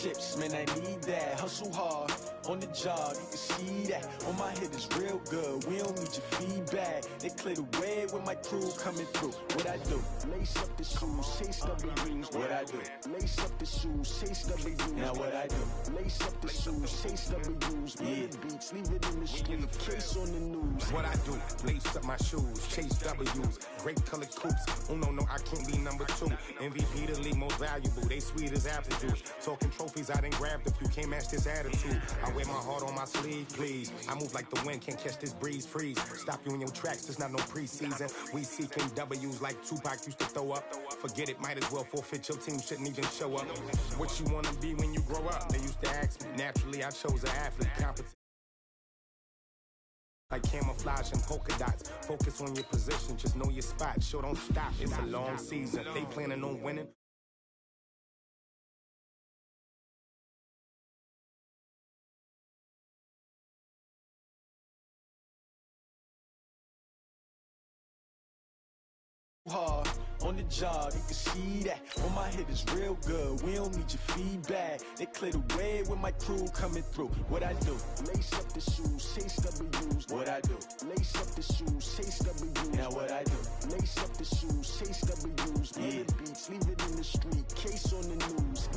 chips, man, I need that. Hustle hard, on the job, you can see that. On my head is real good, we don't need your feedback. They clear the way with my crew coming through. What I do? Lace up the shoes, chase W's. What I do? Lace up the shoes, chase W's. Now what I do? Lace up the shoes, chase W's. Yeah, beats, leave it in the street, case on the news. What I do? Lace up my shoes, chase W's. Great colored coops. Oh no, I can't be number 2. MVP the league most valuable. They sweet as apple juice. Talking trophies, I done grabbed a few. Can't match this attitude. I wear my heart on my sleeve, please. I move like the wind, can't catch this breeze. Freeze. Stop you in your tracks. There's not no preseason. We seeking W's like Tupac used to throw up. Forget it, might as well forfeit. Your team shouldn't even show up. What you wanna be when you grow up? They used to ask me. Naturally, I chose an athlete. Competition like camouflage and polka dots. Focus on your position, just know your spot. Sure, don't stop. It's a long season. They planning on winning. Hard on the job, you can see that. On my head is real good, we don't need your feedback. They clear the way with my crew coming through. What I do? Lace up the shoes, chase W's. What I do? Lace up the shoes, chase W's. Now what I do? Lace up the shoes, chase W's. Yeah, beats, leave it in the street, case on the news.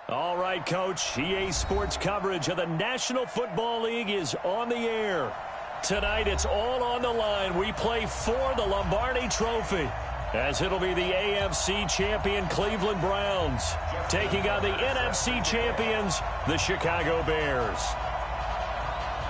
All right, Coach. EA Sports coverage of the National Football League is on the air. Tonight, it's all on the line. We play for the Lombardi Trophy, as it'll be the AFC champion Cleveland Browns taking on the NFC champions, the Chicago Bears.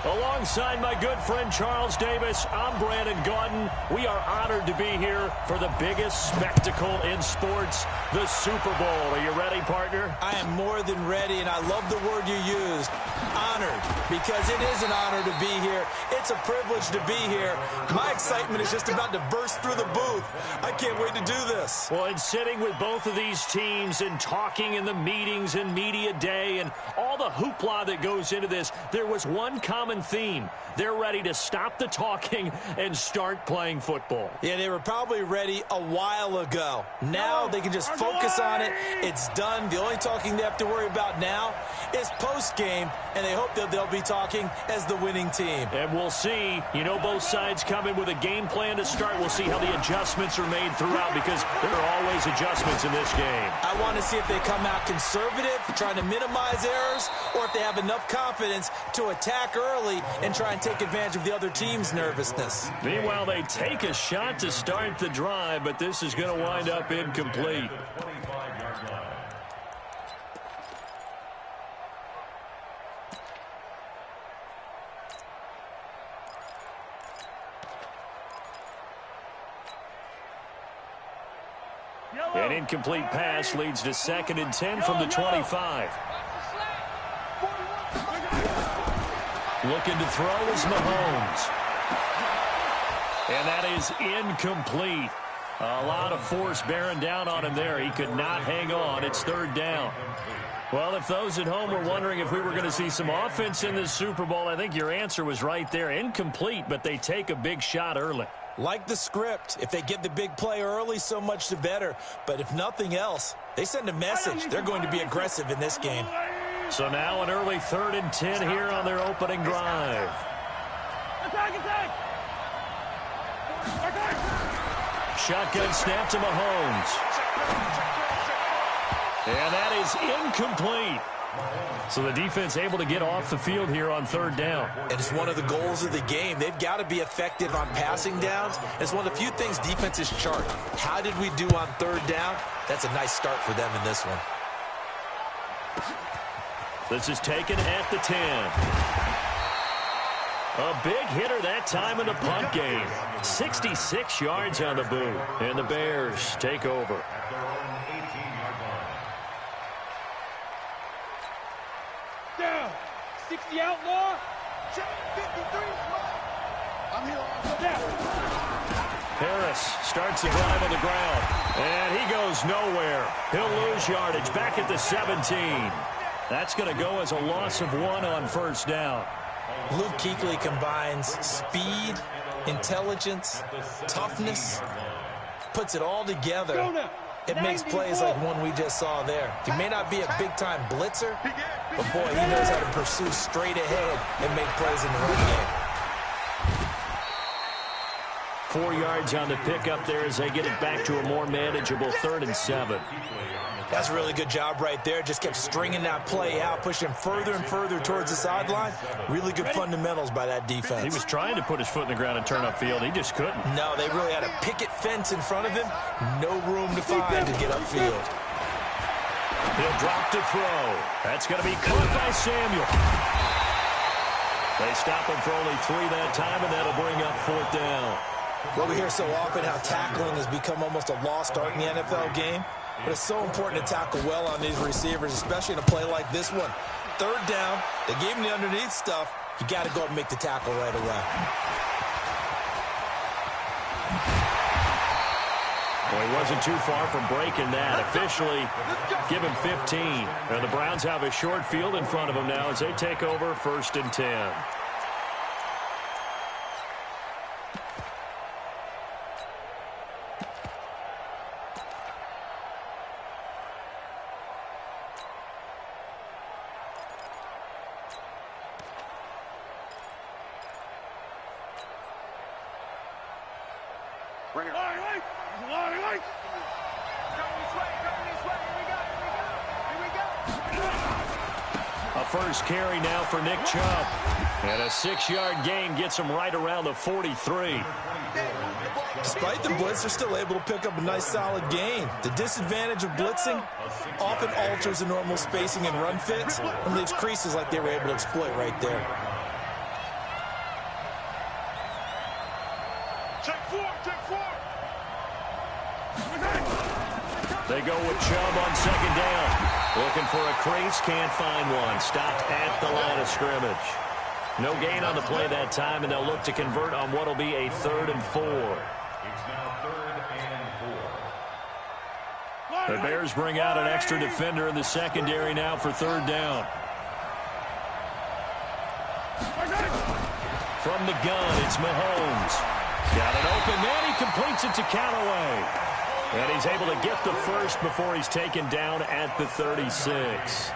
Alongside my good friend Charles Davis, I'm Brandon Gaudin. We are honored to be here for the biggest spectacle in sports, the Super Bowl. Are you ready, partner? I am more than ready, and I love the word you used, honored, because it is an honor to be here. It's a privilege to be here. My excitement is just about to burst through the booth. I can't wait to do this. Well, and sitting with both of these teams and talking in the meetings and media day and all the the hoopla that goes into this, there was one common theme. They're ready to stop the talking and start playing football. Yeah, they were probably ready a while ago. Now they can just focus on it. It's done. The only talking they have to worry about now is post-game, and they hope that they'll be talking as the winning team. And we'll see. You know, both sides come in with a game plan to start. We'll see how the adjustments are made throughout, because there are always adjustments in this game. I want to see if they come out conservative, trying to minimize errors, or if they have enough confidence to attack early and try and take advantage of the other team's nervousness. Meanwhile, they take a shot to start the drive, but this is going to wind up incomplete. An incomplete pass leads to 2nd and 10 from the 25. Looking to throw is Mahomes. And that is incomplete. A lot of force bearing down on him there. He could not hang on. It's 3rd down. Well, if those at home were wondering if we were going to see some offense in this Super Bowl, I think your answer was right there. Incomplete, but they take a big shot early. Like the script, if they get the big play early, so much the better. But if nothing else, they send a message. They're going to be aggressive in this game. So now an early 3rd and 10 here on their opening drive. Shotgun snap to Mahomes. And that is incomplete. So the defense able to get off the field here on 3rd down. And it's one of the goals of the game. They've got to be effective on passing downs. It's one of the few things defenses chart. How did we do on 3rd down? That's a nice start for them in this one. This is taken at the 10. A big hitter that time in the punt game. 66 yards on the boot. And the Bears take over. Down. 60 outlaw. Check 53. I'm here on down. Harris starts the drive on the ground. And he goes nowhere. He'll lose yardage back at the 17. That's going to go as a loss of 1 on 1st down. Luke Kuechly combines speed, intelligence, toughness, puts it all together. It makes plays like one we just saw there. He may not be a big-time blitzer, but, boy, he knows how to pursue straight ahead and make plays in the run game. 4 yards on the pickup there as they get it back to a more manageable 3rd and 7. That's a really good job right there. Just kept stringing that play out, pushing him further and further towards the sideline. Really good fundamentals by that defense. He was trying to put his foot in the ground and turn upfield. He just couldn't. No, they really had a picket fence in front of him. No room to find to get upfield. He'll drop to throw. That's going to be caught by Samuel. They stop him for only 3 that time, and that'll bring up 4th down. Well, we hear so often how tackling has become almost a lost art in the NFL game. But it's so important to tackle well on these receivers, especially in a play like this one. 3rd down, they gave him the underneath stuff. You got to go and make the tackle right away. Well, he wasn't too far from breaking that. Officially, give him 15. And the Browns have a short field in front of them now as they take over 1st and 10. Bring it. A first carry now for Nick Chubb. And a 6-yard gain gets him right around the 43. Despite the blitz, they're still able to pick up a nice solid gain. The disadvantage of blitzing often alters the normal spacing and run fits and leaves creases like they were able to exploit right there. They go with Chubb on 2nd down. Looking for a crease, can't find one. Stopped at the line of scrimmage. No gain on the play that time, and they'll look to convert on what will be a 3rd and 4. It's now 3rd and 4. The Bears bring out an extra defender in the secondary now for 3rd down. From the gun, it's Mahomes. Got it open, man. He completes it to Callaway. And he's able to get the first before he's taken down at the 36.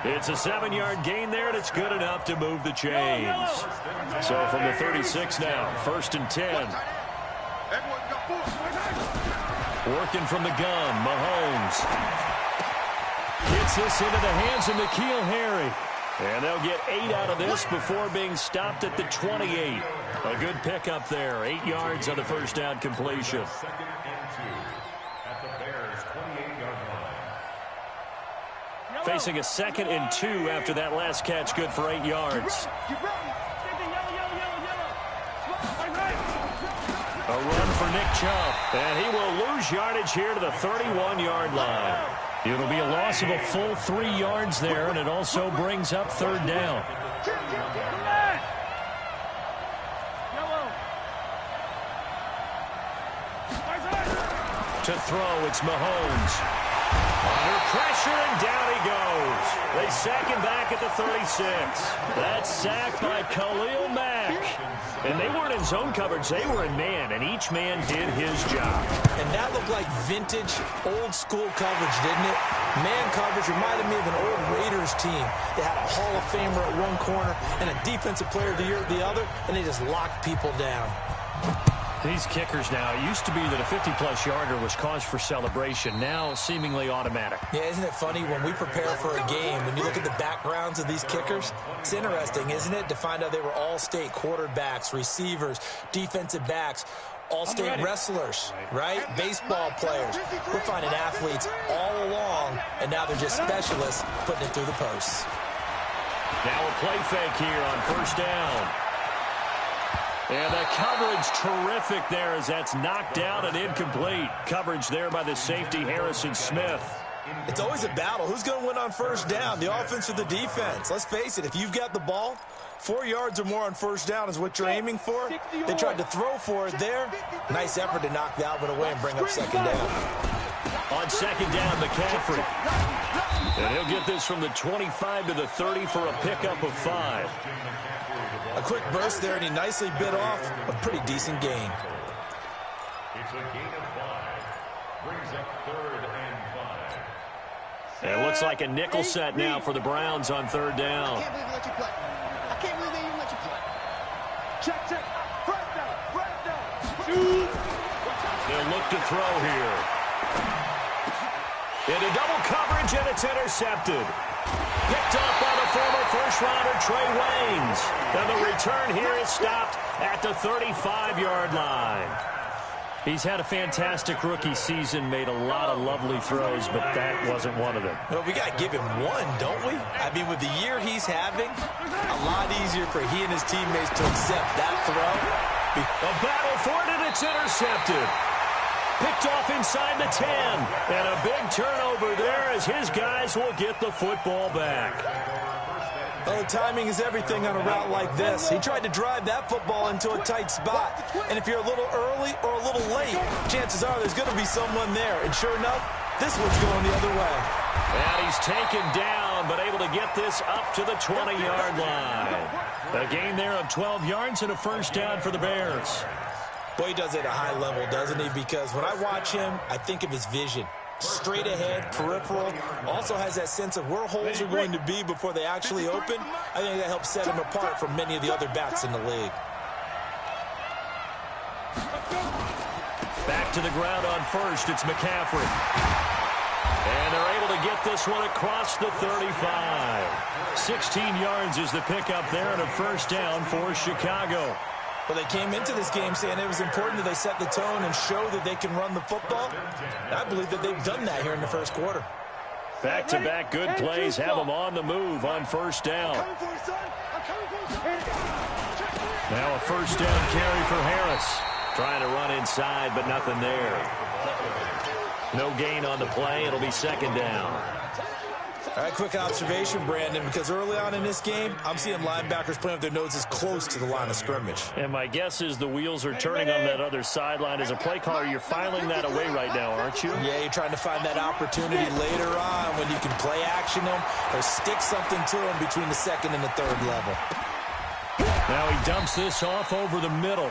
It's a 7-yard gain there, and it's good enough to move the chains. So from the 36 now, 1st and 10. Working from the gun, Mahomes. Gets this into the hands of N'Keal Harry. And they'll get 8 out of this before being stopped at the 28. A good pickup there. 8 yards on the first down completion. Facing a 2nd and 2 after that last catch, good for 8 yards. A run for Nick Chubb, and he will lose yardage here to the 31-yard line. It'll be a loss of a full 3 yards there, and it also brings up 3rd down. To throw, it's Mahomes. Under pressure, and down he goes. They sack him back at the 36. That sack by Khalil Mack. And they weren't in zone coverage. They were in man, and each man did his job. And that looked like vintage, old-school coverage, didn't it? Man coverage reminded me of an old Raiders team. They had a Hall of Famer at one corner and a defensive player of the year at the other, and they just locked people down. These kickers now, it used to be that a 50-plus yarder was cause for celebration. Now, seemingly automatic. Yeah, isn't it funny when we prepare for a game, when you look at the backgrounds of these kickers? It's interesting, isn't it, to find out they were all-state quarterbacks, receivers, defensive backs, all-state wrestlers, right? Baseball players. We're finding athletes all along, and now they're just specialists putting it through the posts. Now a play fake here on 1st down. And the coverage terrific there as that's knocked down and incomplete. Coverage there by the safety, Harrison Smith. It's always a battle. Who's going to win on 1st down, the offense or the defense? Let's face it, if you've got the ball, 4 yards or more on 1st down is what you're aiming for. They tried to throw for it there. Nice effort to knock that one away and bring up 2nd down. On 2nd down, McCaffrey. And he'll get this from the 25 to the 30 for a pickup of 5. A quick burst there, and he nicely bit off a pretty decent gain. It's a gain of 5. Brings up 3rd and 5. And it looks like a nickel set now for the Browns on 3rd down. I can't believe they let you play. I can't believe they even let you play. Check, check. First down, first down. They'll look to throw here. Into double coverage, and it's intercepted. Picked up by the former first-rounder Trey Waynes. And the return here is stopped at the 35-yard line. He's had a fantastic rookie season, made a lot of lovely throws, but that wasn't one of them. Well, we got to give him one, don't we? I mean, with the year he's having, a lot easier for he and his teammates to accept that throw. A battle for it, and it's intercepted. Picked off inside the 10. And a big turnover there as his guys will get the football back. Well, timing is everything on a route like this. He tried to drive that football into a tight spot. And if you're a little early or a little late, chances are there's going to be someone there. And sure enough, this one's going the other way. And he's taken down, but able to get this up to the 20-yard line. A gain there of 12 yards and a 1st down for the Bears. Boy, he does it at a high level, doesn't he? Because when I watch him, I think of his vision. Straight ahead, peripheral. Also has that sense of where holes are going to be before they actually open. I think that helps set him apart from many of the other backs in the league. Back to the ground on 1st, it's McCaffrey. And they're able to get this one across the 35. 16 yards is the pickup there and a 1st down for Chicago. Well, they came into this game saying it was important that they set the tone and show that they can run the football. And I believe that they've done that here in the 1st quarter. Back-to-back good plays have them on the move on 1st down. Now a 1st down carry for Harris. Trying to run inside, but nothing there. No gain on the play. It'll be 2nd down. All right, quick observation, Brandon, because early on in this game, I'm seeing linebackers playing with their noses close to the line of scrimmage. And my guess is the wheels are turning on that other sideline. As a play caller, you're filing that away right now, aren't you? Yeah, you're trying to find that opportunity later on when you can play action them or stick something to them between the second and the third level. Now he dumps this off over the middle.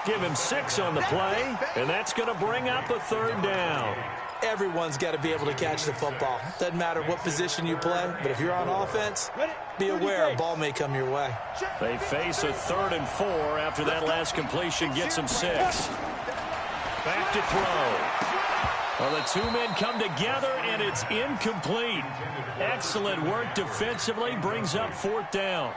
Give him 6 on the play, and that's going to bring up a third down. Everyone's got to be able to catch the football. Doesn't matter what position you play, but if you're on offense, be aware a ball may come your way. They face a 3rd and 4 after that last completion gets him 6. Back to throw. Well, the two men come together, and it's incomplete. Excellent work defensively, brings up 4th down.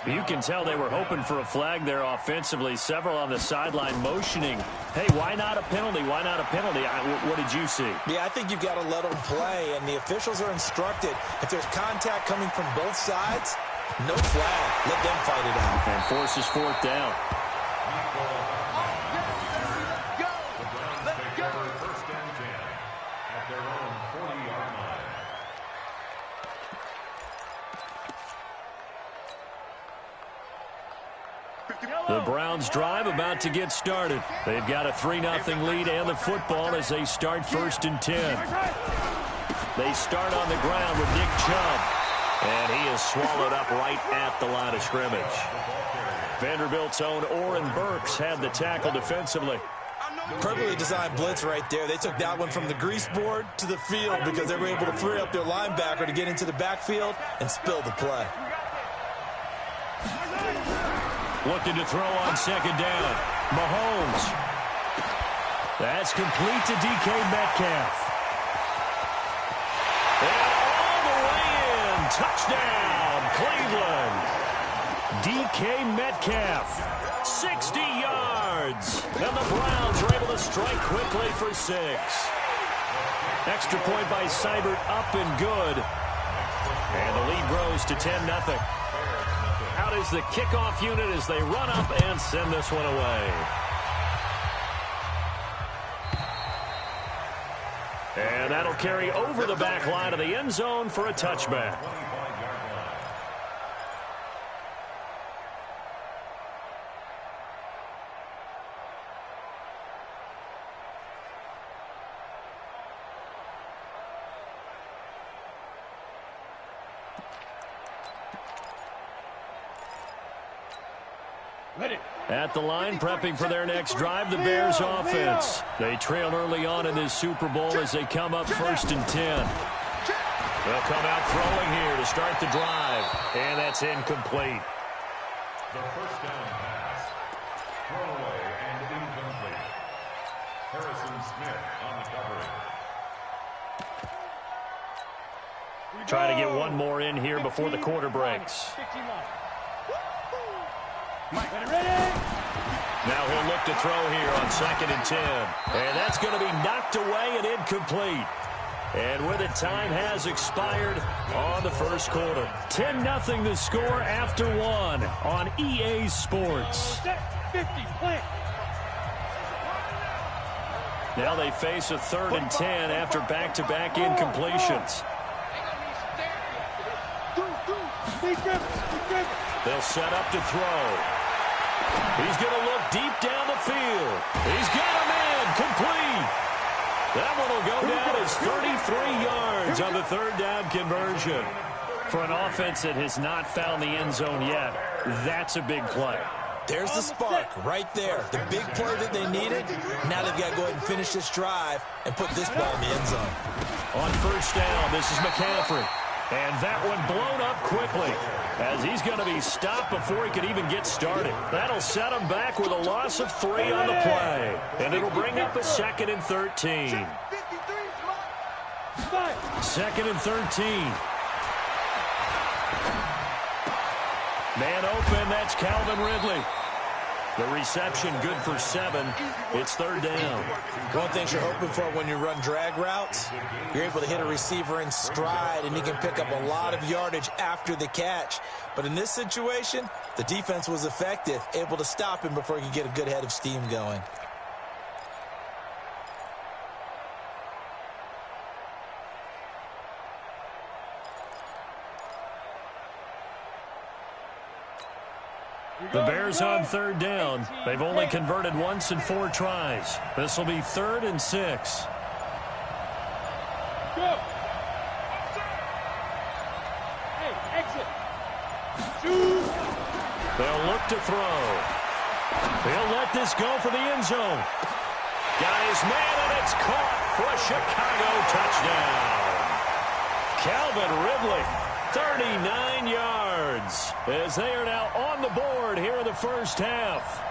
You can tell they were hoping for a flag there offensively. Several on the sideline motioning. Hey, why not a penalty? Why not a penalty? What did you see? Yeah, I think you've got to let them play, and the officials are instructed. If there's contact coming from both sides, no flag. Let them fight it out. And forces 4th down. The Browns drive about to get started. They've got a 3-0 lead and the football as they start 1st and 10. They start on the ground with Nick Chubb, and he is swallowed up right at the line of scrimmage. Vanderbilt's own Oren Burks had the tackle defensively. Perfectly designed blitz right there. They took that one from the grease board to the field because they were able to free up their linebacker to get into the backfield and spill the play. Looking to throw on 2nd down. Mahomes. That's complete to DK Metcalf. And all the way in. Touchdown, Cleveland. DK Metcalf. 60 yards. And the Browns are able to strike quickly for 6. Extra point by Seibert, up and good. And the lead grows to 10-0. Out is the kickoff unit as they run up and send this one away. And that'll carry over the back line of the end zone for a touchback. At the line, prepping for their next drive, the Bears offense. They trail early on in this Super Bowl as they come up 1st and 10. They'll come out throwing here to start the drive, and that's incomplete. The 1st down pass. Throwaway and incomplete. Harrison Smith on the coverage. Try to get one more in here before the quarter breaks. Now he'll look to throw here on 2nd and 10. And that's going to be knocked away and incomplete. And with it, time has expired on the 1st quarter. 10-0 the score after 1 on EA Sports. Now they face a 3rd and 10 after back-to-back incompletions. They'll set up to throw. He's going to look deep down the field. He's got a man complete. That one will go down as 33 yards on the 3rd down conversion. For an offense that has not found the end zone yet, that's a big play. There's the spark right there. The big play that they needed. Now they've got to go ahead and finish this drive and put this ball in the end zone. On 1st down, this is McCaffrey. And that one blown up quickly as he's going to be stopped before he can even get started. That'll set him back with a loss of 3 on the play. And it'll bring up a 2nd and 13. 2nd and 13. Man open, that's Calvin Ridley. The reception good for 7. It's 3rd down. One thing you're hoping for when you run drag routes, you're able to hit a receiver in stride, and he can pick up a lot of yardage after the catch. But in this situation, the defense was effective, able to stop him before he could get a good head of steam going. The Bears on third down. They've only converted once in 4 tries. This will be 3rd and 6. Go. Hey, exit. Shoot. They'll look to throw. He'll let this go for the end zone. Got his man, and it's caught for a Chicago touchdown. Calvin Ridley, 39 yards, as they are now on the board here in the first half.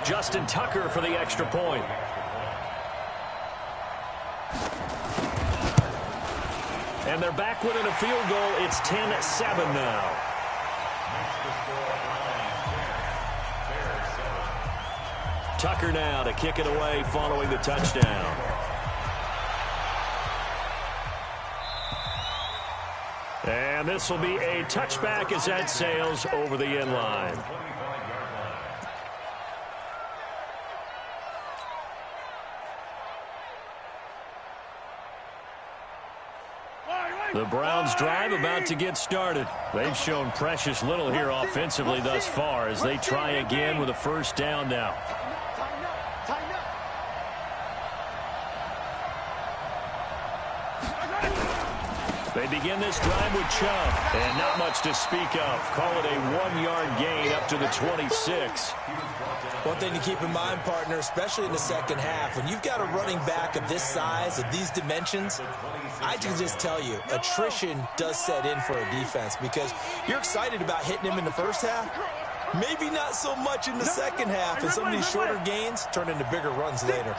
Justin Tucker for the extra point. And they're back within a field goal. It's 10-7 now. Tucker now to kick it away following the touchdown. And this will be a touchback as that sails over the end line. The Browns drive about to get started. They've shown precious little here offensively thus far as they try again with a first down now. They begin this drive with Chubb, and not much to speak of. Call it a 1-yard gain up to the 26. One thing to keep in mind, partner, especially in the second half, when you've got a running back of this size, of these dimensions, I can just tell you, attrition does set in for a defense because you're excited about hitting him in the first half. Maybe not so much in the second half, and some of these shorter gains turn into bigger runs later.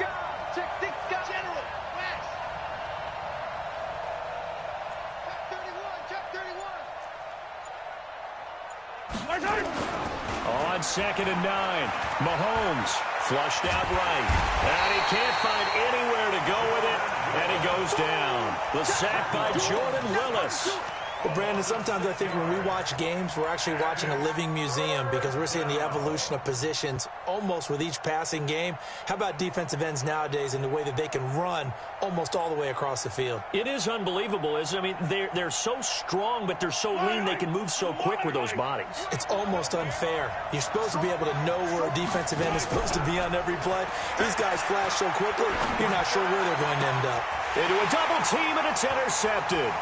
On 2nd and 9, Mahomes flushed out right. And he can't find anywhere to go with it, and he goes down. The sack by Jordan Willis. Well, Brandon, sometimes I think when we watch games, we're actually watching a living museum because we're seeing the evolution of positions almost with each passing game. How about defensive ends nowadays and the way that they can run almost all the way across the field? It is unbelievable, isn't it? I mean, they're so strong, but they're so lean they can move so quick with those bodies. It's almost unfair. You're supposed to be able to know where a defensive end is supposed to be on every play. These guys flash so quickly, you're not sure where they're going to end up. Into a double team, and it's intercepted.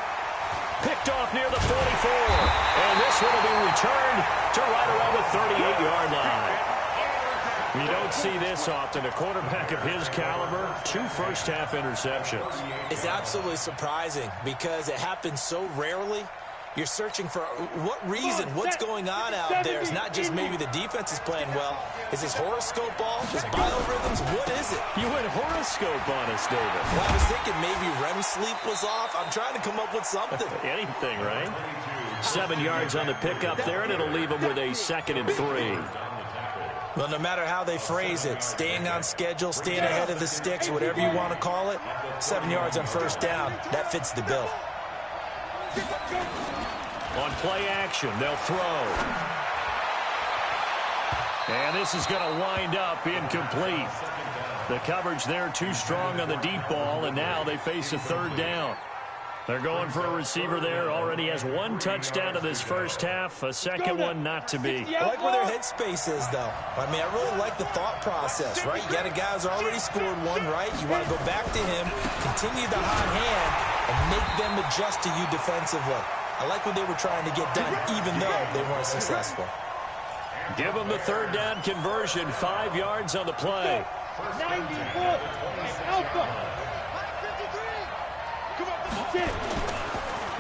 Picked off near the 44. And this one will be returned to right around the 38-yard line. You don't see this often. A quarterback of his caliber, 2 first-half interceptions. It's absolutely surprising because it happens so rarely. You're searching for what reason, what's going on out there. It's not just maybe the defense is playing well. Is this horoscope ball? Is biorhythms? What is it? You went horoscope on us, David. Well, I was thinking maybe REM sleep was off. I'm trying to come up with something. Anything, right? 7 yards on the pickup there, and it'll leave them with a 2nd and 3. Well, no matter how they phrase it, staying on schedule, staying ahead of the sticks, whatever you want to call it, 7 yards on first down, that fits the bill. On play action, they'll throw. And this is going to wind up incomplete. The coverage there too strong on the deep ball, and now they face a 3rd down. They're going for a receiver there. Already has 1 touchdown to this first half. A second one not to be. I like where their headspace is, though. I mean, I really like the thought process, right? You got a guy who's already scored 1, right? You want to go back to him, continue the hot hand, and make them adjust to you defensively. I like what they were trying to get done, even though they weren't successful. Give them the 3rd down conversion. 5 yards on the play. 94. Alpha.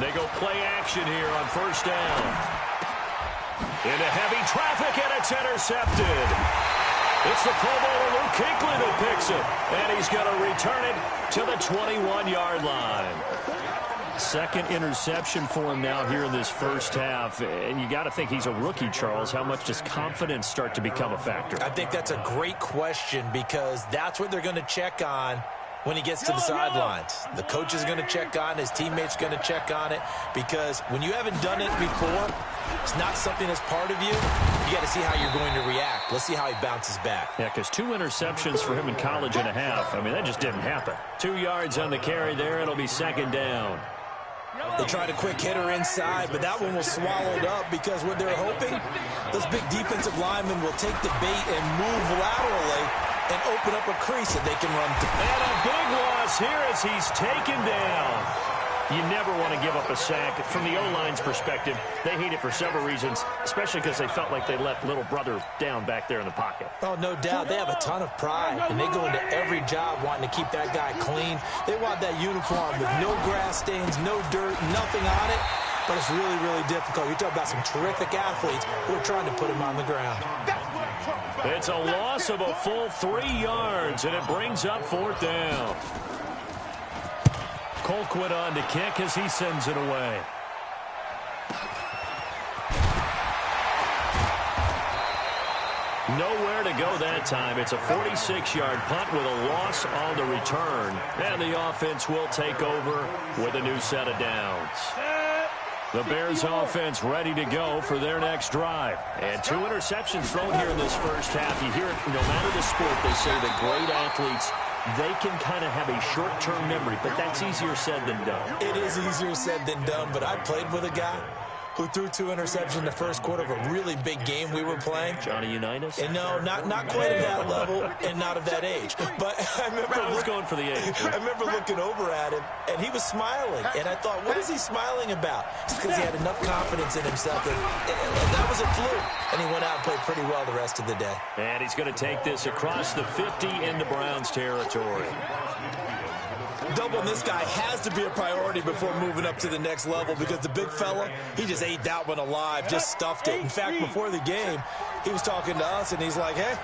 They go play action here on first down. Into heavy traffic, and it's intercepted. It's the Pro Bowler Luke Kuechly that picks it, and he's going to return it to the 21-yard line. 2nd interception for him now here in this first half. And you got to think he's a rookie, Charles. How much does confidence start to become a factor? I think that's a great question because that's what they're going to check on when he gets to the sidelines. The coach is going to check on, his teammates going to check on it, because when you haven't done it before, it's not something that's part of you. You got to see how you're going to react. Let's see how he bounces back. Yeah, because 2 interceptions for him in college and a half. I mean, that just didn't happen. 2 yards on the carry there. It'll be 2nd down. They tried a quick hitter inside, but that one was swallowed up because what they're hoping, those big defensive linemen will take the bait and move laterally and open up a crease that they can run through. And a big loss here as he's taken down. You never want to give up a sack. From the O-line's perspective, they hate it for several reasons, especially because they felt like they let little brother down back there in the pocket. Oh, no doubt. They have a ton of pride, and they go into every job wanting to keep that guy clean. They want that uniform with no grass stains, no dirt, nothing on it, but it's really, really difficult. You're talking about some terrific athletes who are trying to put him on the ground. It's a loss of a full 3 yards, and it brings up 4th down. Colquitt on to kick as he sends it away. Nowhere to go that time. It's a 46-yard punt with a loss on the return. And the offense will take over with a new set of downs. The Bears offense ready to go for their next drive. And 2 interceptions thrown here in this first half. You hear it, no matter the sport, they say the great athletes, they can kind of have a short-term memory, but that's easier said than done. It is easier said than done, but I played with a guy who threw 2 interceptions in the first quarter of a really big game we were playing. Johnny Unitas? And no, not quite at that level and not of that age. But I remember I was going for the age. I remember looking over at him, and he was smiling. And I thought, what is he smiling about? It's because he had enough confidence in himself. And that was a fluke. And he went out and played pretty well the rest of the day. And he's going to take this across the 50 into Browns territory. Doubling this guy has to be a priority before moving up to the next level because the big fella, he just ate that one alive, just stuffed it. In fact, before the game, he was talking to us, and he's like, hey,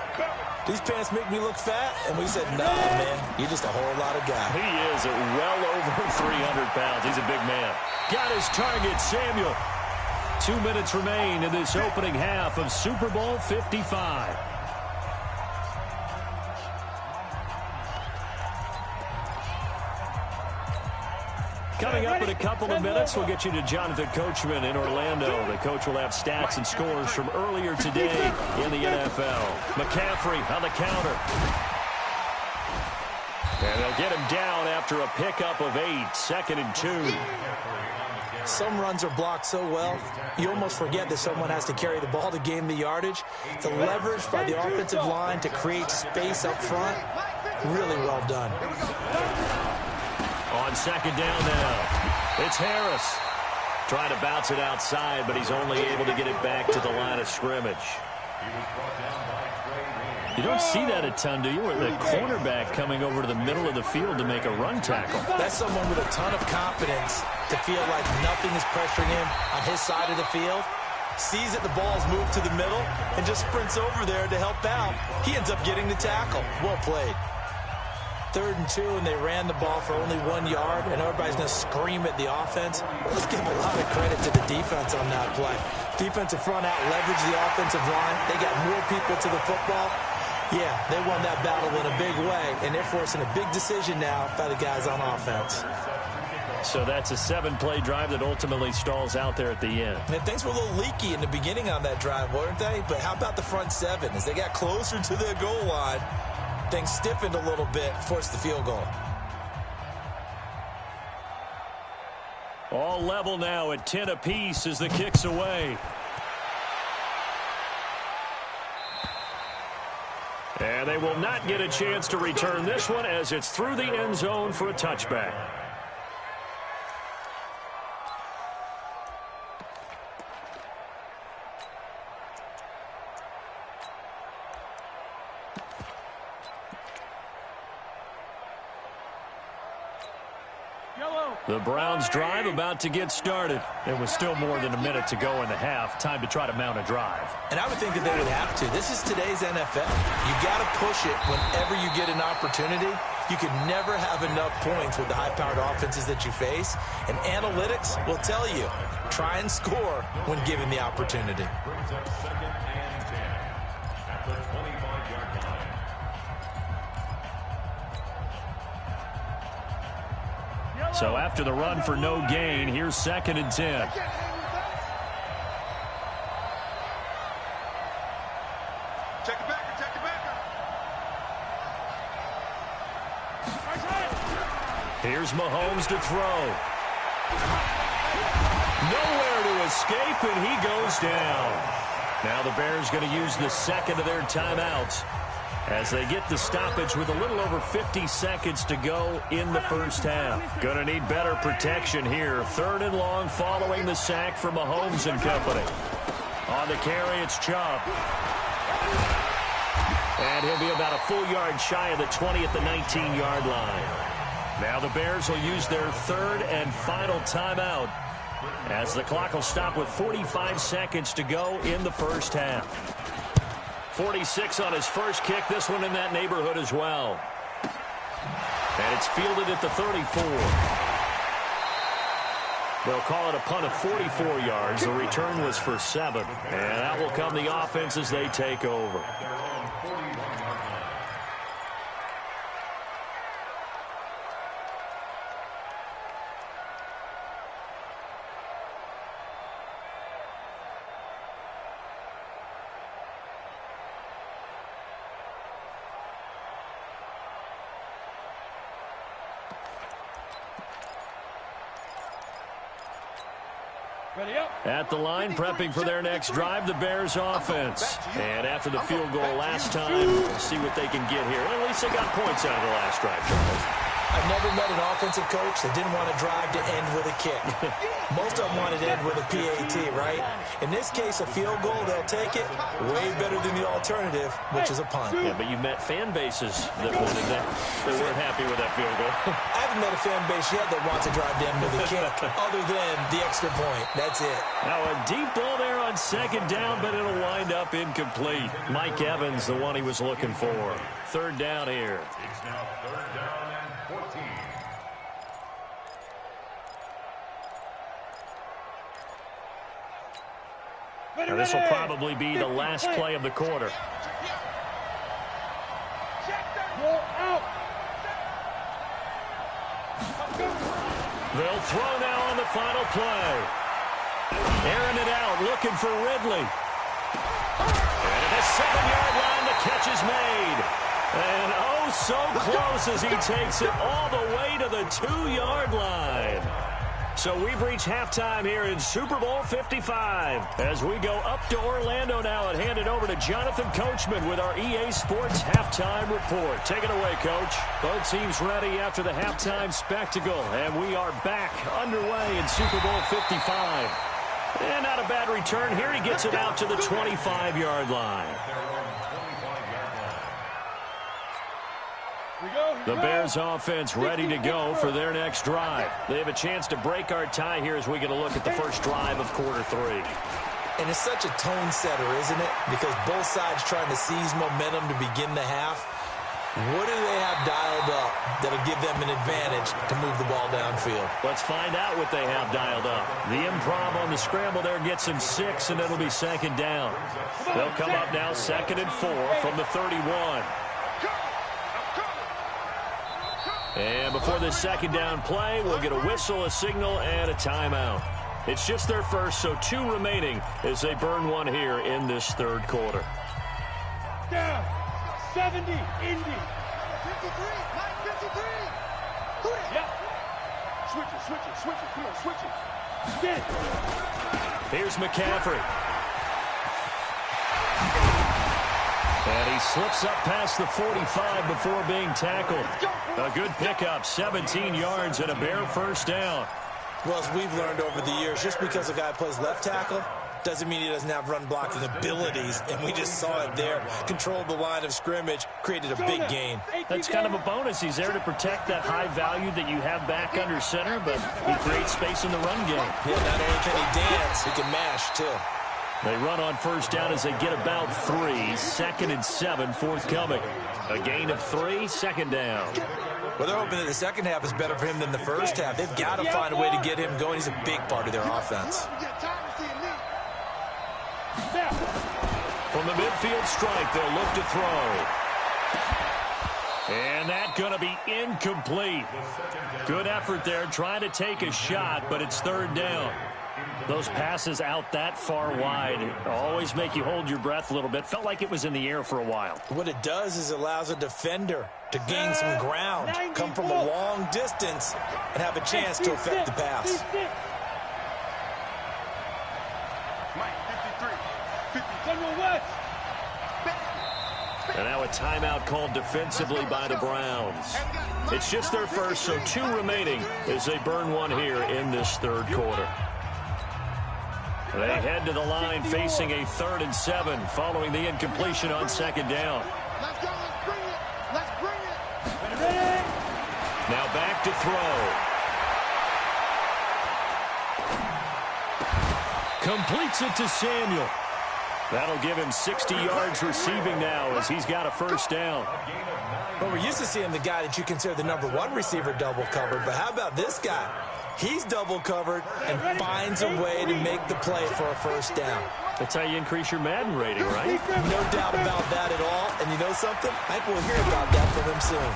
these pants make me look fat? And we said, nah, man, you're just a whole lot of guy. He is well over 300 pounds. He's a big man. Got his target, Samuel. 2 minutes remain in this opening half of Super Bowl 55. Coming up in a couple of minutes, we'll get you to Jonathan Coachman in Orlando. The coach will have stats and scores from earlier today in the NFL. McCaffrey on the counter. And they'll get him down after a pickup of 8, 2nd and 2. Some runs are blocked so well, you almost forget that someone has to carry the ball to gain the yardage. The leverage by the offensive line to create space up front, really well done. On 2nd down now, it's Harris. Trying to bounce it outside, but he's only able to get it back to the line of scrimmage. You don't see that a ton, do you? With the cornerback coming over to the middle of the field to make a run tackle. That's someone with a ton of confidence to feel like nothing is pressuring him on his side of the field. Sees that the ball's moved to the middle and just sprints over there to help out. He ends up getting the tackle. Well played. 3rd and 2, and they ran the ball for only 1 yard, and everybody's going to scream at the offense. Let's give a lot of credit to the defense on that play. Defensive front out leveraged the offensive line. They got more people to the football. Yeah, they won that battle in a big way, and they're forcing a big decision now by the guys on offense. So that's a 7-play drive that ultimately stalls out there at the end. And things were a little leaky in the beginning on that drive, weren't they? But how about the front 7? As they got closer to their goal line, things stiffened a little bit, forced the field goal. All level now at 10 apiece as the kick's away. And they will not get a chance to return this one as it's through the end zone for a touchback. The Browns drive about to get started. There was still more than a minute to go in the half. Time to try to mount a drive. And I would think that they would have to. This is today's NFL. You got to push it whenever you get an opportunity. You can never have enough points with the high-powered offenses that you face. And analytics will tell you, try and score when given the opportunity. Brings up 2nd and 10 at the 25-yard line. So after the run for no gain, here's 2nd and 10. Check it back, check it back. Here's Mahomes to throw. Nowhere to escape, and he goes down. Now the Bears going to use the second of their timeouts as they get the stoppage with a little over 50 seconds to go in the first half. Going to need better protection here. 3rd and long following the sack from Mahomes and company. On the carry, it's Chubb. And he'll be about a full yard shy of the 20 at the 19-yard line. Now the Bears will use their 3rd and final timeout as the clock will stop with 45 seconds to go in the first half. 46 on his first kick. This one in that neighborhood as well. And it's fielded at the 34. They'll call it a punt of 44 yards. The return was for 7. And that will come the offense as they take over. At the line, prepping for their next drive, the Bears offense. And after the field goal last time, we'll see what they can get here. At least they got points out of the last drive, Charles. I've never met an offensive coach that didn't want to drive to end with a kick. Most of them wanted to end with a PAT, right? In this case, a field goal, they'll take it. Way better than the alternative, which is a punt. Yeah, but you've met fan bases that wanted that. They weren't happy with that field goal. I haven't met a fan base yet that wants to drive to end with a kick, other than the extra point. That's it. Now a deep ball there on 2nd down, but it'll wind up incomplete. Mike Evans, the one he was looking for. 3rd down here. It's now 3rd down and 14. Now this will probably be the last play of the quarter. They'll throw now on the final play. Airing it out, looking for Ridley. And at the 7-yard line, the catch is made. And oh, so close as he takes it all the way to the 2-yard line. So we've reached halftime here in Super Bowl 55. As we go up to Orlando now and hand it over to Jonathan Coachman with our EA Sports Halftime Report. Take it away, Coach. Both teams ready after the halftime spectacle. And we are back underway in Super Bowl 55. And not a bad return here. He gets it out to the 25-yard line. The Bears offense ready to go for their next drive. They have a chance to break our tie here as we get a look at the first drive of quarter 3. And it's such a tone setter, isn't it? Because both sides trying to seize momentum to begin the half. What do they have dialed up that'll give them an advantage to move the ball downfield? Let's find out what they have dialed up. The improv on the scramble there gets him 6, and it'll be 2nd down. They'll come up now 2nd and 4 from the 31. And before this 2nd down play, we'll get a whistle, a signal, and a timeout. It's just their first, so 2 remaining as they burn one here in this 3rd quarter. Down, 70, Indy. 53, Mike 53. Yep. Switch it, come on, switch it. Spin. Here's McCaffrey. And he slips up past the 45 before being tackled. A good pickup, 17 yards and a bare first down. Well, as we've learned over the years, just because a guy plays left tackle doesn't mean he doesn't have run blocking abilities. And we just saw it there. Controlled the line of scrimmage, created a big gain. That's kind of a bonus. He's there to protect that high value that you have back under center, but he creates space in the run game. Yeah, not only can he dance, he can mash, too. They run on first down as they get about 3. 2nd and 7 forthcoming. A gain of 3, 2nd down. Well, they're hoping that the second half is better for him than the first half. They've got to find a way to get him going. He's a big part of their offense. From the midfield strike, they'll look to throw. And that's going to be incomplete. Good effort there, trying to take a shot, but it's 3rd down. Those passes out that far wide always make you hold your breath a little bit. Felt like it was in the air for a while. What it does is it allows a defender to gain some ground, come from a long distance, and have a chance to affect the pass. And now a timeout called defensively by the Browns. It's just their first, so 2 remaining as they burn one here in this third quarter. They head to the line facing a 3rd and 7 following the incompletion on 2nd down. Let's go. Let's bring it. Let's bring it. Now back to throw. Completes it to Samuel. That'll give him 60 yards receiving now as he's got a first down. Well, we're used to seeing the guy that you consider the #1 receiver double covered, but how about this guy? He's double covered and finds a way to make the play for a first down. That's how you increase your Madden rating, right? No doubt about that at all. And you know something? I think we'll hear about that from him soon.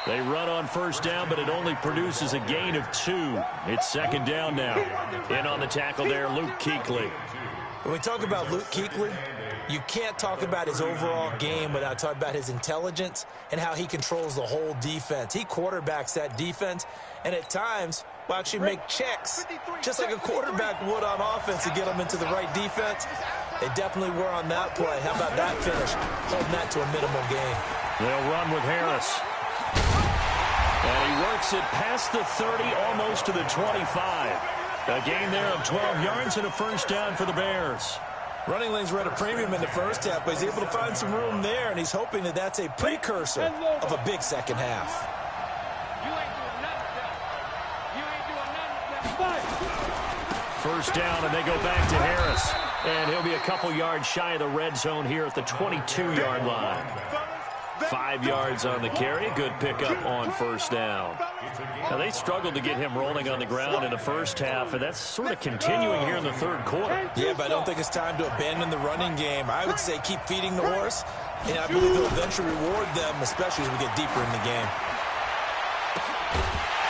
They run on first down, but it only produces a gain of 2. It's 2nd down now. In on the tackle there, Luke Kuechly. When we talk about Luke Kuechly, you can't talk about his overall game without talking about his intelligence and how he controls the whole defense. He quarterbacks that defense, and at times will actually make checks, just like a quarterback would on offense to get them into the right defense. They definitely were on that play. How about that finish? Holding that to a minimal gain. They'll run with Harris. And he works it past the 30, almost to the 25. A gain there of 12 yards and a first down for the Bears. Running lanes were at a premium in the first half, but he's able to find some room there, and he's hoping that that's a precursor of a big second half. First down, and they go back to Harris. And he'll be a couple yards shy of the red zone here at the 22-yard line. 5 yards on the carry. Good pickup on first down. Now, they struggled to get him rolling on the ground in the first half, and that's sort of continuing here in the third quarter. Yeah, but I don't think it's time to abandon the running game. I would say keep feeding the horse, and I believe he'll eventually reward them, especially as we get deeper in the game.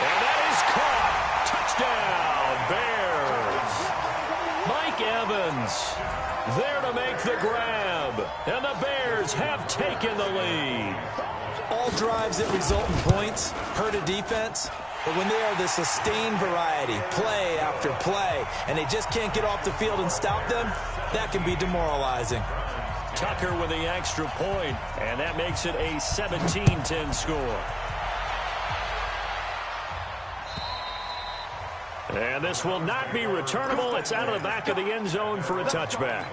And that is caught. Touchdown, Bears. Mike Evans there to make the grab, and the Bears have taken the lead. All drives that result in points hurt a defense, but when they are the sustained variety, play after play, and they just can't get off the field and stop them, that can be demoralizing. Tucker with the extra point, and that makes it a 17-10 score. And this will not be returnable. It's out of the back of the end zone for a touchback.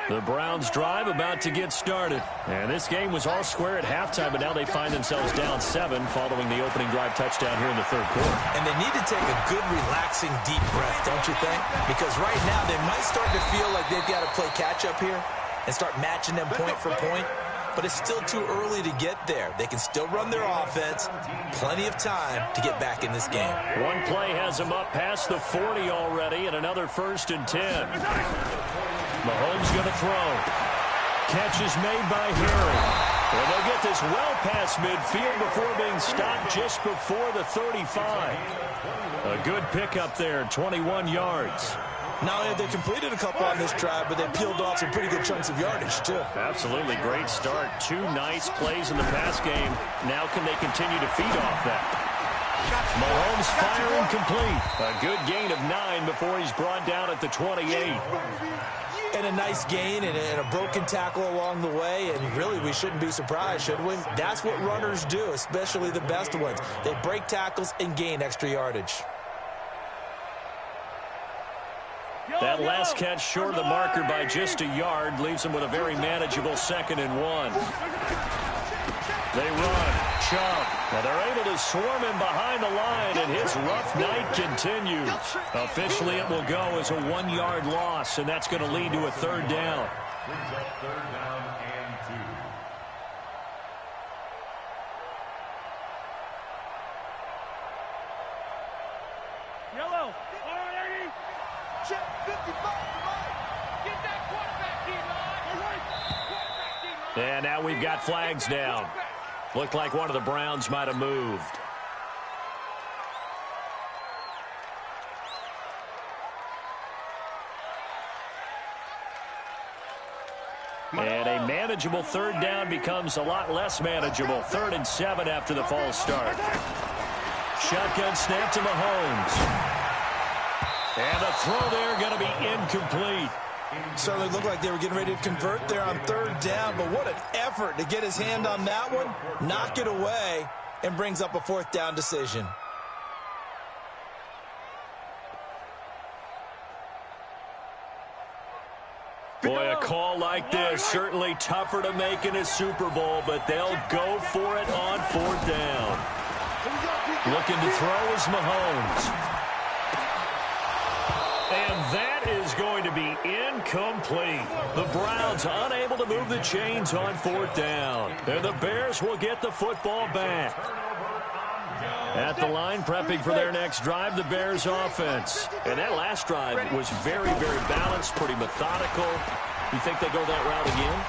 The Browns drive about to get started. And this game was all square at halftime, but now they find themselves down 7 following the opening drive touchdown here in the third quarter. And they need to take a good, relaxing, deep breath, don't you think? Because right now they might start to feel like they've got to play catch-up here and start matching them point for point. But it's still too early to get there. They can still run their offense. Plenty of time to get back in this game. One play has them up past the 40 already, and another 1st and 10. Mahomes going to throw. Catch is made by Harry. And they'll get this well past midfield before being stopped just before the 35. A good pickup there, 21 yards. Not only have they completed a couple on this drive, but they peeled off some pretty good chunks of yardage, too. Absolutely. Great start. 2 nice plays in the pass game. Now can they continue to feed off that? Mahomes firing complete. A good gain of 9 before he's brought down at the 28. And a nice gain and a broken tackle along the way, and really we shouldn't be surprised, should we? That's what runners do, especially the best ones. They break tackles and gain extra yardage. That last catch short of the marker by just a yard leaves him with a very manageable 2nd and 1. They run. Chubb. Now they're able to swarm him behind the line, and his rough night continues. Officially, it will go as a 1-yard loss, and that's going to lead to a 3rd down. Brings up 3rd down and 2. Yellow. Check 55. Get that quarterback, D-line. And now we've got flags down. Looked like one of the Browns might have moved. And a manageable third down becomes a lot less manageable. 3rd and 7 after the false start. Shotgun snap to Mahomes. And the throw there going to be incomplete. Certainly looked like they were getting ready to convert there on 3rd down, but what an effort to get his hand on that one, knock it away, and brings up a 4th down decision. Boy, a call like this, certainly tougher to make in a Super Bowl, but they'll go for it on 4th down. Looking to throw is Mahomes. And that is going to be incomplete. The Browns unable to move the chains on 4th down. And the Bears will get the football back. At the line, prepping for their next drive, the Bears offense. And that last drive was very, very balanced, pretty methodical. You think they go that route again?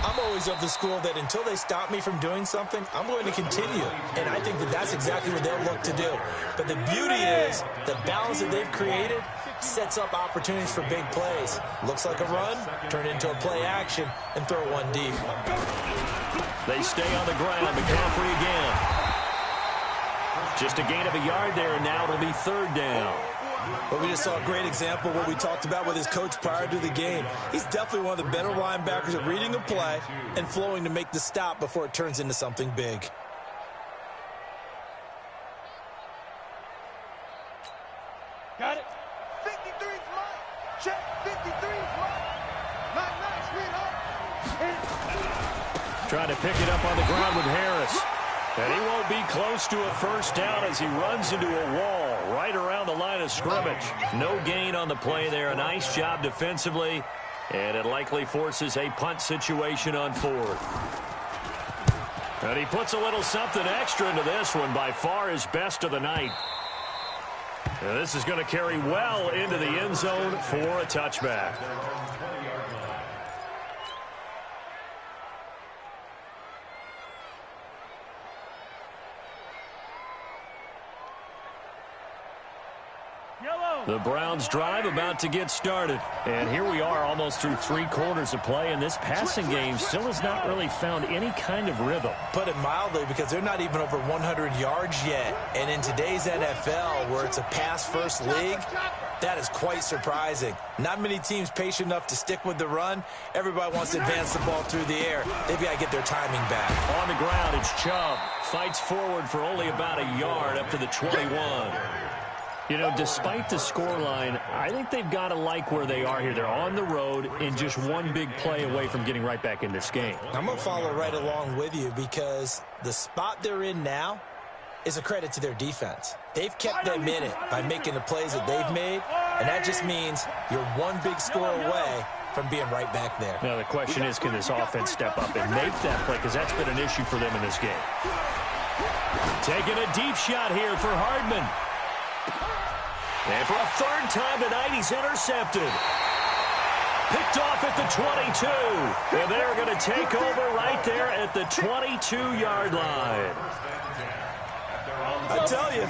I'm always of the school that until they stop me from doing something, I'm going to continue. And I think that that's exactly what they'll look to do. But the beauty is the balance that they've created sets up opportunities for big plays. Looks like a run, turn it into a play action, and throw one deep. They stay on the ground. McCaffrey again. Just a gain of a yard there, and now it'll be 3rd down. But we just saw a great example of what we talked about with his coach prior to the game. He's definitely one of the better linebackers at reading a play and flowing to make the stop before it turns into something big. Got it. 53's mine. Check. 53's mine. Nice, sweetheart. Trying to pick it up on the ground with Harris. And he won't be close to a 1st down as he runs into a wall right around the line of scrimmage. No gain on the play there. A nice job defensively. And it likely forces a punt situation on 4th. And he puts a little something extra into this one. By far his best of the night. And this is going to carry well into the end zone for a touchback. The Browns drive about to get started. And here we are almost through 3/4 of play, and this passing game still has not really found any kind of rhythm. Put it mildly, because they're not even over 100 yards yet. And in today's NFL, where it's a pass-first league, that is quite surprising. Not many teams patient enough to stick with the run. Everybody wants to advance the ball through the air. They've got to get their timing back. On the ground, it's Chubb. Fights forward for only about a yard up to the 21. You know, despite the scoreline, I think they've got to like where they are here. They're on the road and just one big play away from getting right back in this game. I'm going to follow right along with you, because the spot they're in now is a credit to their defense. They've kept them in it by making the plays that they've made, and that just means you're one big score away from being right back there. Now, the question is, can this offense step up and make that play? Because that's been an issue for them in this game. Taking a deep shot here for Hardman. And for a 3rd time tonight, he's intercepted. Picked off at the 22. And they're going to take over right there at the 22-yard line. I tell you,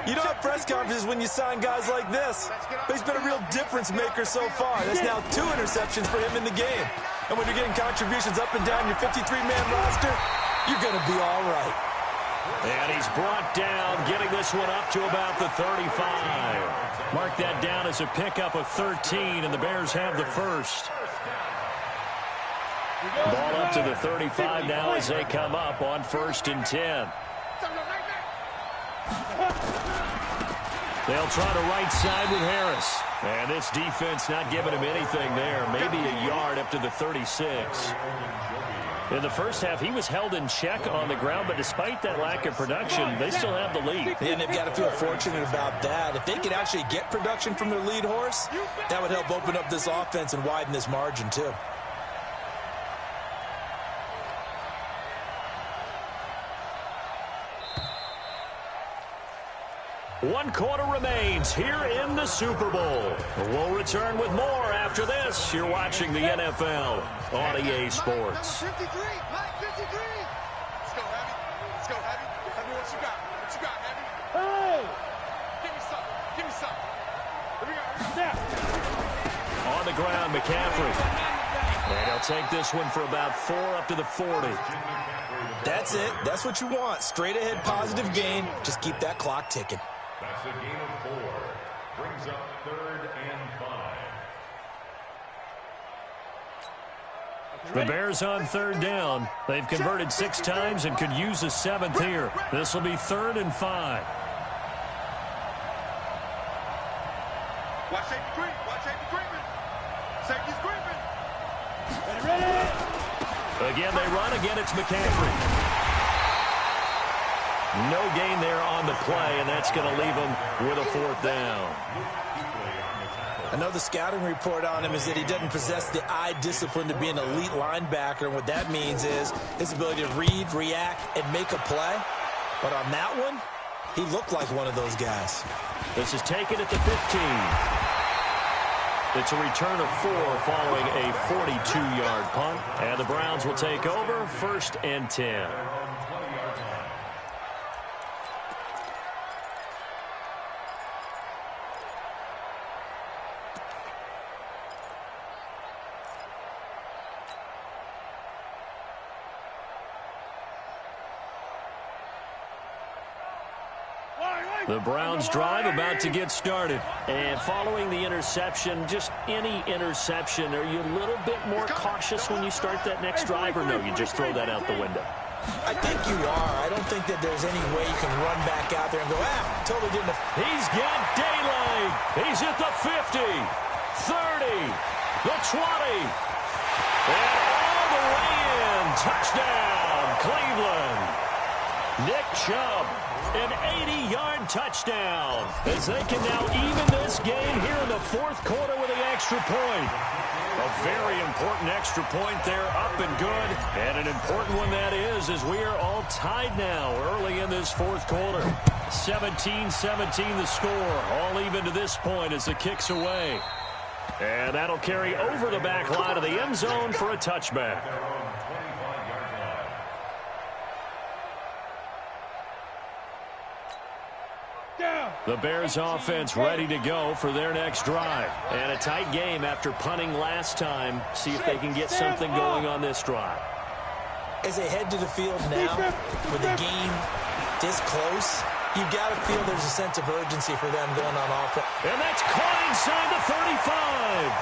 you don't have press conferences when you sign guys like this. But he's been a real difference maker so far. That's now 2 interceptions for him in the game. And when you're getting contributions up and down your 53-man roster, you're going to be all right. And he's brought down, getting this one up to about the 35. Mark that down as a pickup of 13, and the Bears have the first. Ball up to the 35 now as they come up on 1st and 10. They'll try to right side with Harris. And this defense not giving him anything there. Maybe a yard up to the 36. In the first half, he was held in check on the ground, but despite that lack of production, they still have the lead. And they've got to feel fortunate about that. If they could actually get production from their lead horse, that would help open up this offense and widen this margin, too. One quarter remains here in the Super Bowl. We'll return with more after this. You're watching the NFL on EA Sports. 53, Mike 53. Let's go, Heavy. Let's go, Heavy. Heavy, what you got? What you got, Heavy? Hey! Give me something. Give me something. Here we go. Snap. On the ground, McCaffrey. And he'll take this one for about 4 up to the 40. That's it. That's what you want. Straight ahead positive gain. Just keep that clock ticking. That's a gain of 4. Brings up 3rd and 5. The Bears on 3rd down. They've converted 6 times and could use a 7th here. This will be 3rd and 5. Watch safety creep. Watch safety creeping. Safety's creeping. Ready. Again, they run. Again, it's McCaffrey. No gain there on the play, and that's going to leave them with a 4th down. I know the scouting report on him is that he doesn't possess the eye discipline to be an elite linebacker, and what that means is his ability to read, react, and make a play. But on that one, he looked like one of those guys. This is taken at the 15. It's a return of 4 following a 42-yard punt, and the Browns will take over 1st and 10. The Browns drive about to get started. And following the interception, just any interception, are you a little bit more cautious when you start that next drive, or no, you just throw that out the window? I think you are. I don't think that there's any way you can run back out there and go, totally didn't. He's got daylight. He's at the 50, 30, the 20, and all the way in. Touchdown, Cleveland. Nick Chubb. An 80-yard touchdown as they can now even this game here in the 4th quarter with the extra point. A very important extra point there, up and good. And an important one that is, as we are all tied now early in this 4th quarter. 17-17 the score, all even to this point as the kick's away. And that'll carry over the back line of the end zone for a touchback. The Bears offense ready to go for their next drive. And a tight game after punting last time. See if they can get something going on this drive. As they head to the field now, with the game this close, you've got to feel there's a sense of urgency for them going on offense. And that's caught inside the 35.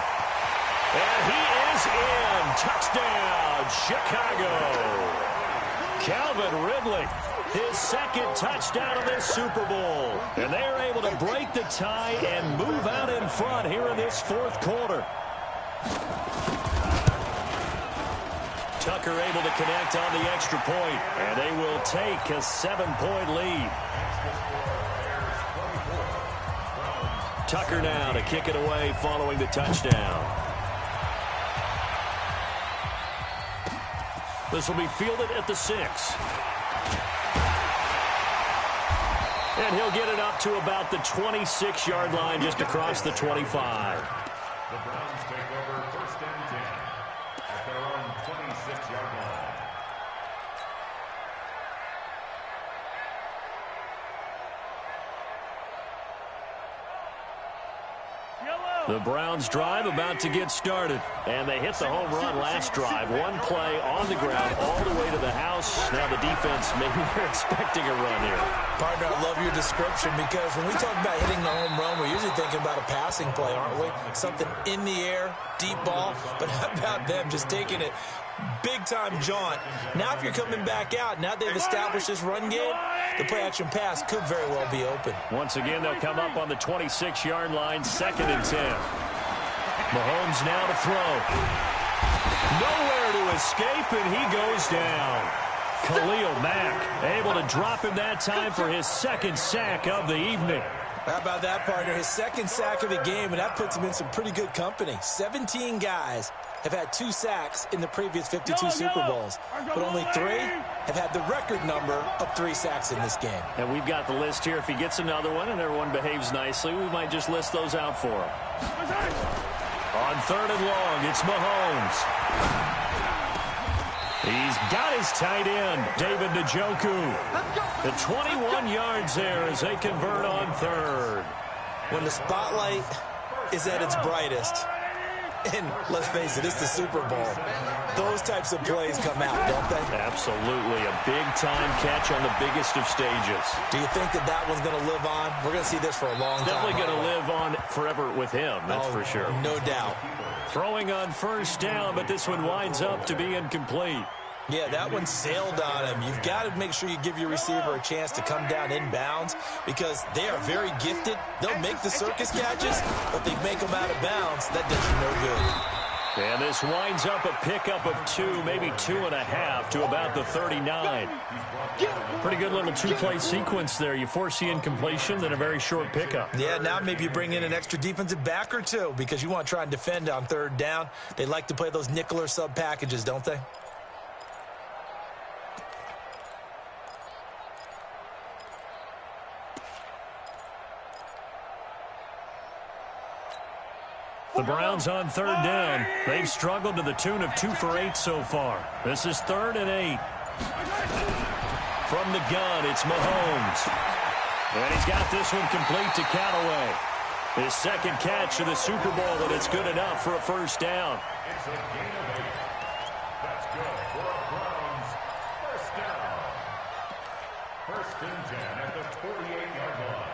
And he is in. Touchdown, Chicago. Calvin Ridley. His 2nd touchdown of this Super Bowl. And they are able to break the tie and move out in front here in this 4th quarter. Tucker able to connect on the extra point, and they will take a 7-point lead. Tucker now to kick it away following the touchdown. This will be fielded at the 6. And he'll get it up to about the 26-yard line just across the 25. The Browns take over 1st and 10 at their own 26-yard line. The Browns drive about to get started. And they hit the home run last drive. One play on the ground all the way to the house. Now the defense, maybe they're expecting a run here. Partner, I love your description because when we talk about hitting the home run, we're usually thinking about a passing play, aren't we? Something in the air, deep ball. But how about them just taking it big-time jaunt? Now if you're coming back out, now they've established this run game, the play-action pass could very well be open. Once again, they'll come up on the 26-yard line, 2nd and 10. Mahomes now to throw. Nowhere to escape, and he goes down. Khalil Mack able to drop him that time for his 2nd sack of the evening. How about that, partner? His 2nd sack of the game, and that puts him in some pretty good company. 17 guys have had 2 sacks in the previous 52 Super Bowls, but only 3 have had the record number of 3 sacks in this game. And we've got the list here. If he gets another one and everyone behaves nicely, we might just list those out for him. On 3rd and long, it's Mahomes. He's got his tight end, David Njoku. The 21 yards there as they convert on 3rd. When the spotlight is at its brightest, And let's face it, it's the Super Bowl. Those types of plays come out, don't they? Absolutely. A big-time catch on the biggest of stages. Do you think that one's going to live on? We're going to see this for a long time. Definitely going to live on forever with him, that's for sure. No doubt. Throwing on first down, but this one winds up to be incomplete. Yeah, that one sailed on him. You've got to make sure you give your receiver a chance to come down inbounds because they are very gifted. They'll make the circus catches, but they make them out of bounds. That does you no good. And this winds up a pickup of 2, maybe 2.5 to about the 39. Pretty good little two-play sequence there. You force the incompletion, then a very short pickup. Yeah, now maybe you bring in an extra defensive back or two because you want to try and defend on third down. They like to play those nickel or sub packages, don't they? The Browns on third down. They've struggled to the tune of 2 for 8 so far. This is 3rd and 8. From the gun, it's Mahomes. And he's got this one complete to Callaway. His second catch of the Super Bowl, and it's good enough for a first down. It's a gain of 8. That's good for a Browns first down. 1st and 10 at the 48-yard line.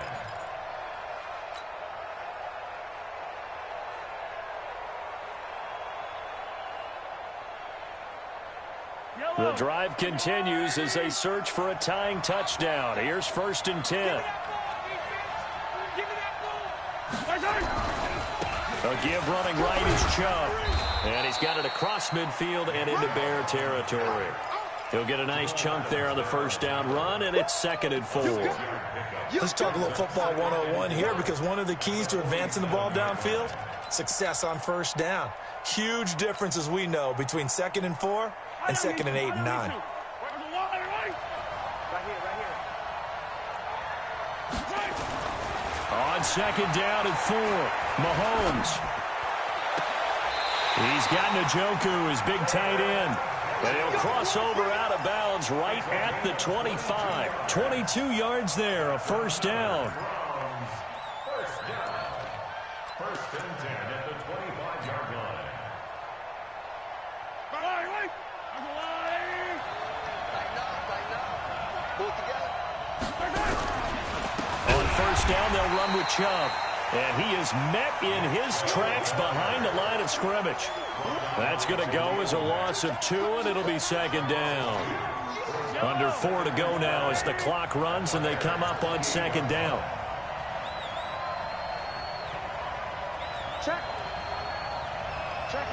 The drive continues as they search for a tying touchdown. Here's 1st and 10. A give running right is Chubb. And he's got it across midfield and into Bear territory. He'll get a nice chunk there on the first down run, and it's 2nd and 4. Let's talk a little football 101 here because one of the keys to advancing the ball downfield, success on first down. Huge difference, as we know, between 2nd and 4 and 2nd and 8 and 9. On 2nd down and 4, Mahomes. He's got Njoku, his big tight end. And he'll cross over out of bounds right at the 25. 22 yards there, a first down. First down. 1st and 10 at the 25-yard line. On first down, they'll run with Chubb. And he is met in his tracks behind the line of scrimmage. That's going to go as a loss of 2, and it'll be 2nd down. Under 4 to go now as the clock runs, and they come up on 2nd down. Check. Check.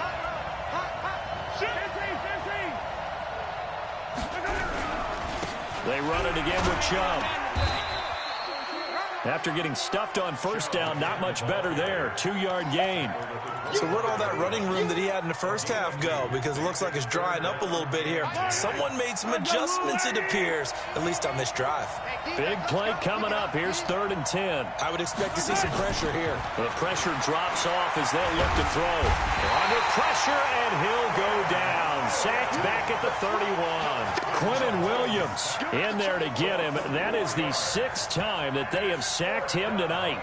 They run it again with Chubb. After getting stuffed on first down, not much better there. 2-yard gain. So where'd all that running room that he had in the first half go? Because it looks like it's drying up a little bit here. Someone made some adjustments, it appears, at least on this drive. Big play coming up. Here's 3rd and 10. I would expect to see some pressure here. The pressure drops off as they look to throw. Under pressure, and he'll go down. Sacked back at the 31. Quentin Williams in there to get him. That is the 6th time that they have sacked him tonight.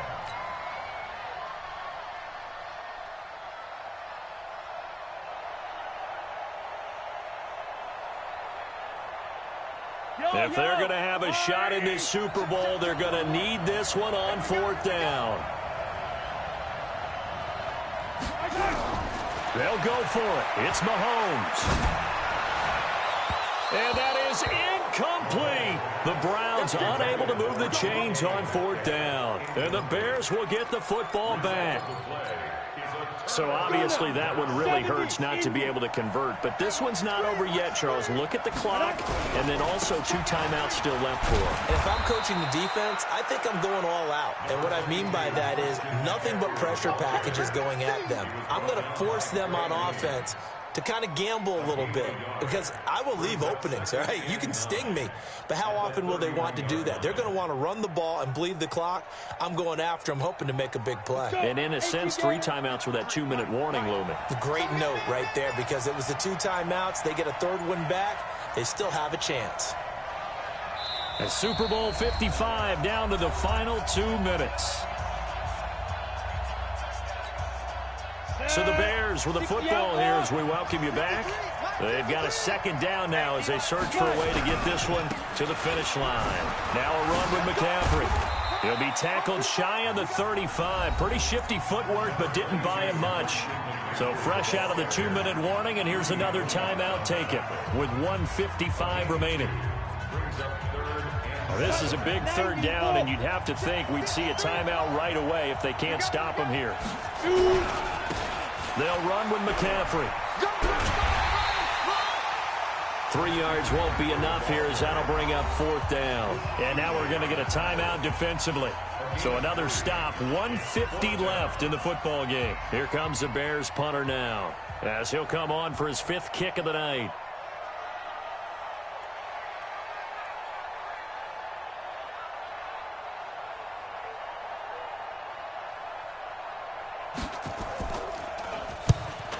If they're going to have a shot in this Super Bowl, they're going to need this one on 4th down. They'll go for it. It's Mahomes. And that is incomplete. The Browns unable to move the chains on 4th down. And the Bears will get the football back. So obviously that one really hurts not to be able to convert. But this one's not over yet, Charles. Look at the clock, and then also 2 timeouts still left for them. And if I'm coaching the defense, I think I'm going all out. And what I mean by that is nothing but pressure packages going at them. I'm going to force them on offense to kind of gamble a little bit because I will leave openings, all right? You can sting me, but how often will they want to do that? They're going to want to run the ball and bleed the clock. I'm going after them, hoping to make a big play. And in a sense, 3 timeouts with that 2-minute warning looming. A great note right there because it was the 2 timeouts. They get a 3rd one back. They still have a chance. And Super Bowl 55 down to the final 2 minutes. So the Bears Bears with the football here as we welcome you back. They've got a second down now as they search for a way to get this one to the finish line. Now a run with McCaffrey. He'll be tackled shy of the 35. Pretty shifty footwork, but didn't buy him much. So fresh out of the 2-minute warning, and here's another timeout taken with 1:55 remaining. Well, this is a big third down, and you'd have to think we'd see a timeout right away if they can't stop him here. They'll run with McCaffrey. 3 yards won't be enough here as that'll bring up 4th down. And now we're going to get a timeout defensively. So another stop, 1:50 left in the football game. Here comes the Bears punter now as he'll come on for his 5th kick of the night.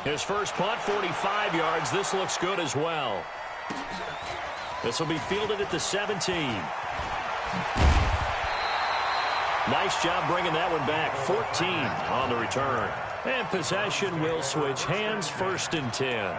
His first punt, 45 yards. This looks good as well. This will be fielded at the 17. Nice job bringing that one back. 14 on the return. And possession will switch hands, 1st and 10.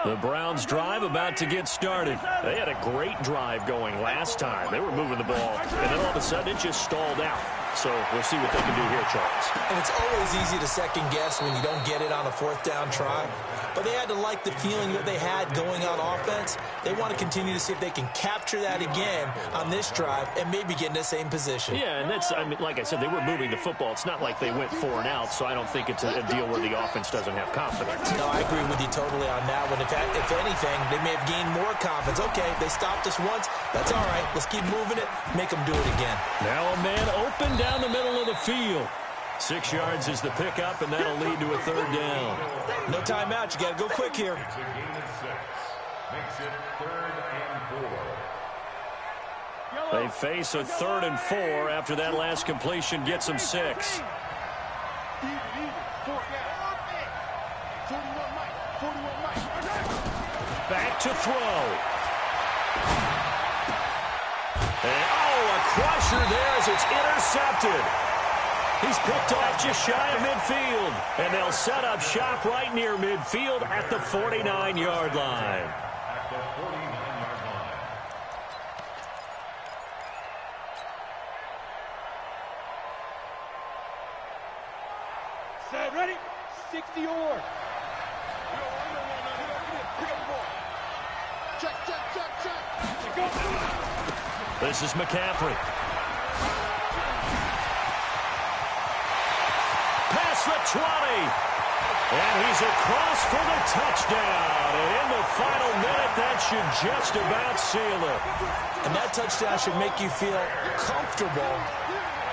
The Browns drive about to get started. They had a great drive going last time. They were moving the ball, and then all of a sudden it just stalled out. So we'll see what they can do here, Charles. And it's always easy to second guess when you don't get it on a 4th down try. But they had to like the feeling that they had going on offense. They want to continue to see if they can capture that again on this drive and maybe get in the same position. Yeah, and that's, I mean, like I said, they were moving the football. It's not like they went 4 and out, so I don't think it's a deal where the offense doesn't have confidence. No, I agree with you totally on that one. If anything, they may have gained more confidence. Okay, they stopped us once. That's all right. Let's keep moving it. Make them do it again. Now a man open down the middle of the field. 6 yards is the pickup, and that'll lead to a 3rd down. No timeout. You got to go quick here. Makes it 3rd and 4. They face a 3rd and 4 after that last completion gets them 6. Back to throw. And, a crusher there as it's intercepted. He's picked off just shy of midfield. And they'll set up shop right near midfield at the 49-yard line. At the 49-yard line. Set, ready? 60 or. Check. This is McCaffrey. Past the 20. And he's across for the touchdown. And in the final minute, that should just about seal it. And that touchdown should make you feel comfortable.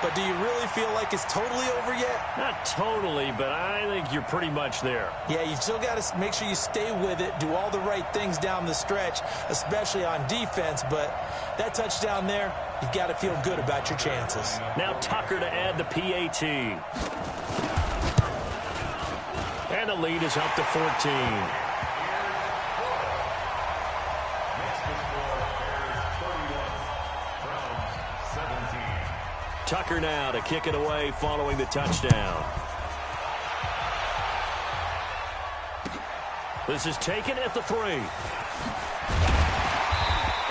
But do you really feel like it's totally over yet? Not totally, but I think you're pretty much there. Yeah, you've still got to make sure you stay with it, do all the right things down the stretch, especially on defense. But that touchdown there, you've got to feel good about your chances. Now Tucker to add the PAT. And the lead is up to 14. Tucker now to kick it away following the touchdown. This is taken at the 3.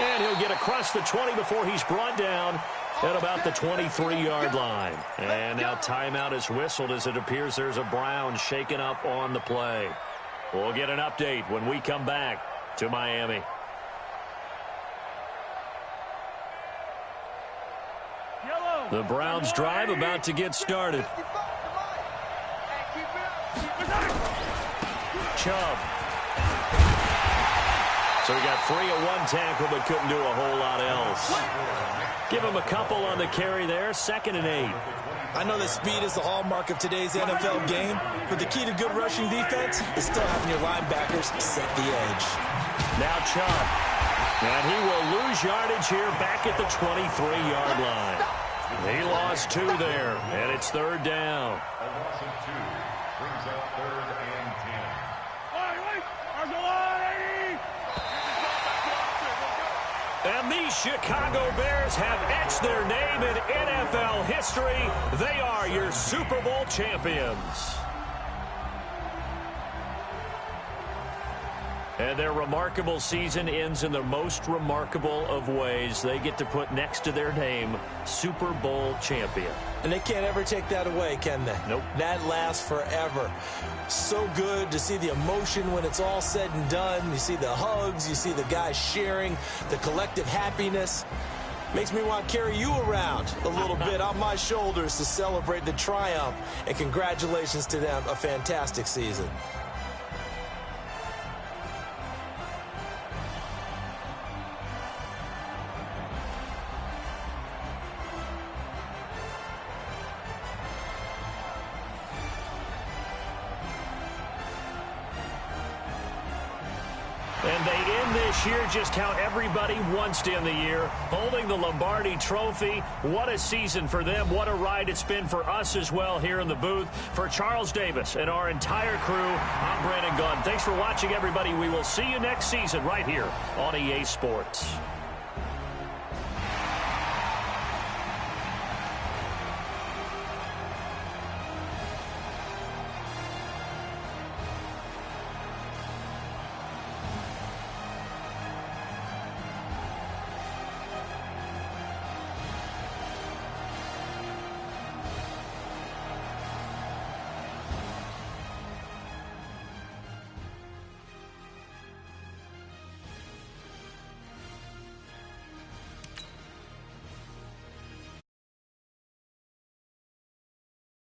And he'll get across the 20 before he's brought down at about the 23-yard line. And now timeout is whistled as it appears there's a Brown shaken up on the play. We'll get an update when we come back to Miami. The Browns drive about to get started. Chubb. So he got free of one tackle but couldn't do a whole lot else. Give him a couple on the carry there. 2nd and 8. I know that speed is the hallmark of today's NFL game, but the key to good rushing defense is still having your linebackers set the edge. Now Chubb. And he will lose yardage here back at the 23-yard line. He lost 2 there, and it's 3rd down. A loss of 2 brings up 3rd and 10. And these Chicago Bears have etched their name in NFL history. They are your Super Bowl champions. And their remarkable season ends in the most remarkable of ways. They get to put next to their name, Super Bowl champion. And they can't ever take that away, can they? Nope. That lasts forever. So good to see the emotion when it's all said and done. You see the hugs, you see the guys sharing, the collective happiness. Makes me want to carry you around a little bit on my shoulders to celebrate the triumph. And congratulations to them, a fantastic season. And they end this year just how everybody wants to end the year, holding the Lombardi Trophy. What a season for them. What a ride it's been for us as well here in the booth. For Charles Davis and our entire crew, I'm Brandon Gunn. Thanks for watching, everybody. We will see you next season right here on EA Sports.